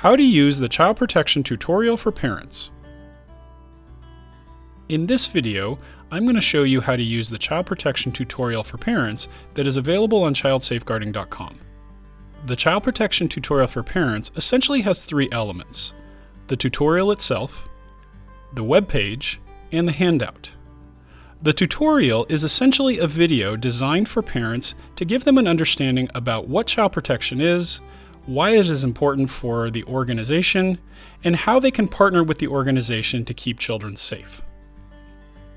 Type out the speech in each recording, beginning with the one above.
How to use the Child Protection tutorial for parents. In this video, I'm going to show you how to use the Child Protection tutorial for parents that is available on child-safeguarding.com. The Child Protection tutorial for parents essentially has three elements: the tutorial itself, the web page, and the handout. The tutorial is essentially a video designed for parents to give them an understanding about what child protection is, why it is important for the organization, and how they can partner with the organization to keep children safe.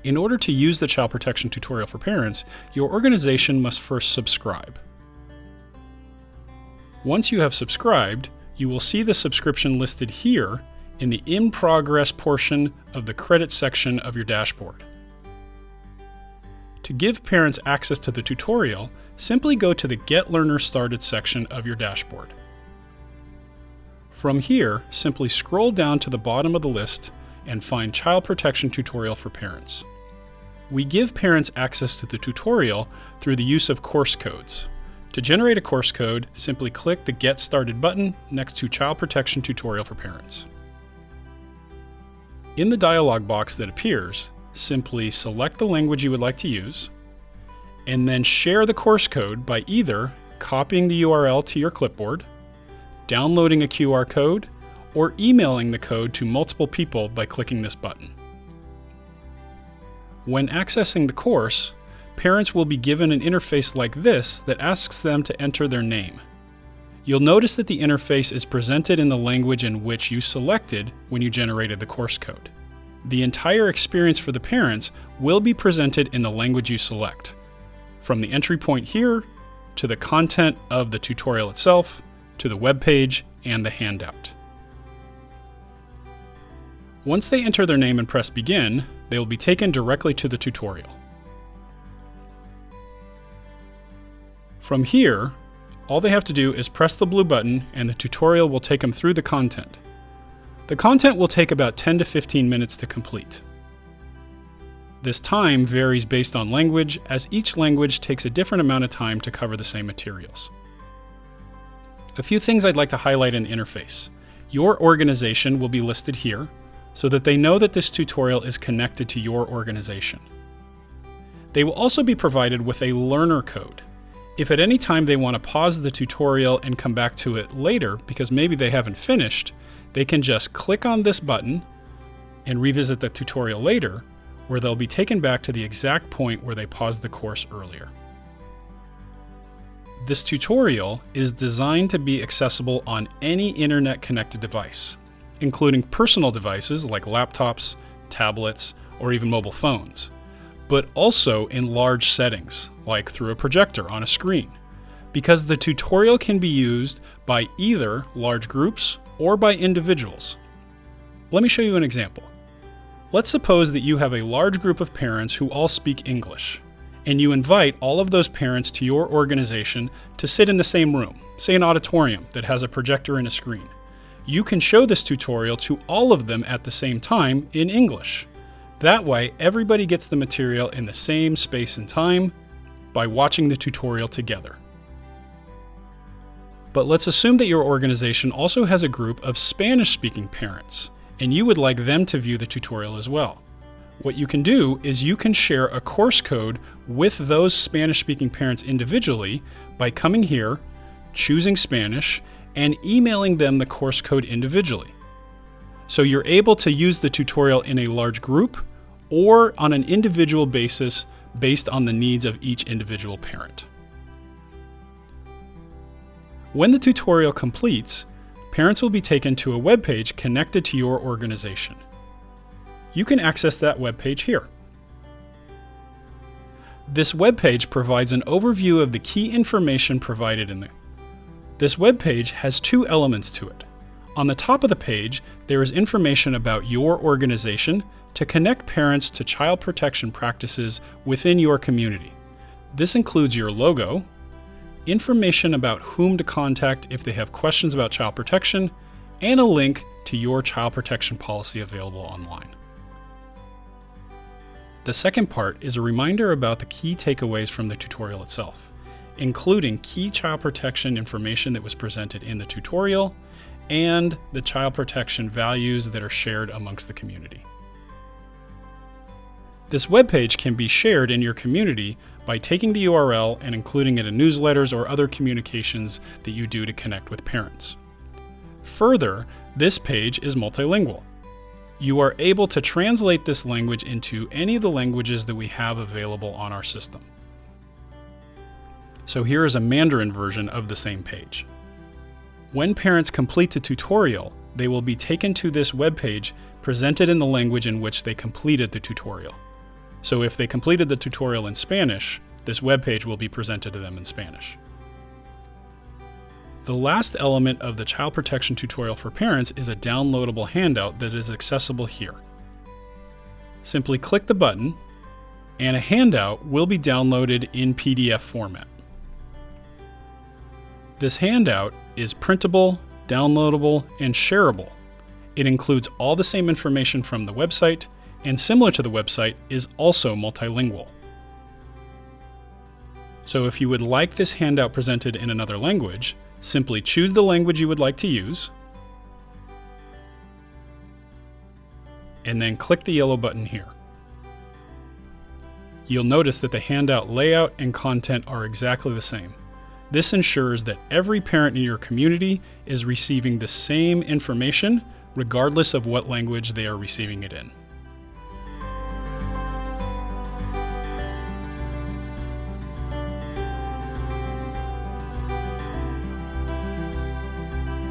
In order to use the Child Protection tutorial for parents, your organization must first subscribe. Once you have subscribed, you will see the subscription listed here in the In Progress portion of the credit section of your dashboard. To give parents access to the tutorial, simply go to the Get Learner Started section of your dashboard. From here, simply scroll down to the bottom of the list and find Child Protection Tutorial for Parents. We give parents access to the tutorial through the use of course codes. To generate a course code, simply click the Get Started button next to Child Protection Tutorial for Parents. In the dialog box that appears, simply select the language you would like to use, and then share the course code by either copying the URL to your clipboard, downloading a QR code, or emailing the code to multiple people by clicking this button. When accessing the course, parents will be given an interface like this that asks them to enter their name. You'll notice that the interface is presented in the language in which you selected when you generated the course code. The entire experience for the parents will be presented in the language you select, from the entry point here, to the content of the tutorial itself, to the web page and the handout. Once they enter their name and press begin, they will be taken directly to the tutorial. From here, all they have to do is press the blue button and the tutorial will take them through the content. The content will take about 10 to 15 minutes to complete. This time varies based on language, as each language takes a different amount of time to cover the same materials. A few things I'd like to highlight in the interface. Your organization will be listed here so that they know that this tutorial is connected to your organization. They will also be provided with a learner code. If at any time they want to pause the tutorial and come back to it later because maybe they haven't finished, they can just click on this button and revisit the tutorial later, where they'll be taken back to the exact point where they paused the course earlier. This tutorial is designed to be accessible on any internet-connected device, including personal devices like laptops, tablets, or even mobile phones, but also in large settings, like through a projector on a screen, because the tutorial can be used by either large groups or by individuals. Let me show you an example. Let's suppose that you have a large group of parents who all speak English, and you invite all of those parents to your organization to sit in the same room, say an auditorium that has a projector and a screen. You can show this tutorial to all of them at the same time in English. That way, everybody gets the material in the same space and time by watching the tutorial together. But let's assume that your organization also has a group of Spanish-speaking parents, and you would like them to view the tutorial as well. What you can do is you can share a course code with those Spanish-speaking parents individually by coming here, choosing Spanish, and emailing them the course code individually. So you're able to use the tutorial in a large group or on an individual basis based on the needs of each individual parent. When the tutorial completes, parents will be taken to a web page connected to your organization. You can access that web page here. This web page provides an overview of the key information provided in there. This web page has two elements to it. On the top of the page, there is information about your organization to connect parents to child protection practices within your community. This includes your logo, information about whom to contact if they have questions about child protection, and a link to your child protection policy available online. The second part is a reminder about the key takeaways from the tutorial itself, including key child protection information that was presented in the tutorial and the child protection values that are shared amongst the community. This webpage can be shared in your community by taking the URL and including it in newsletters or other communications that you do to connect with parents. Further, this page is multilingual. You are able to translate this language into any of the languages that we have available on our system. So here is a Mandarin version of the same page. When parents complete the tutorial, they will be taken to this webpage presented in the language in which they completed the tutorial. So if they completed the tutorial in Spanish, this webpage will be presented to them in Spanish. The last element of the child protection tutorial for parents is a downloadable handout that is accessible here. Simply click the button, and a handout will be downloaded in PDF format. This handout is printable, downloadable, and shareable. It includes all the same information from the website, and similar to the website, is also multilingual. So if you would like this handout presented in another language, simply choose the language you would like to use, and then click the yellow button here. You'll notice that the handout layout and content are exactly the same. This ensures that every parent in your community is receiving the same information regardless of what language they are receiving it in.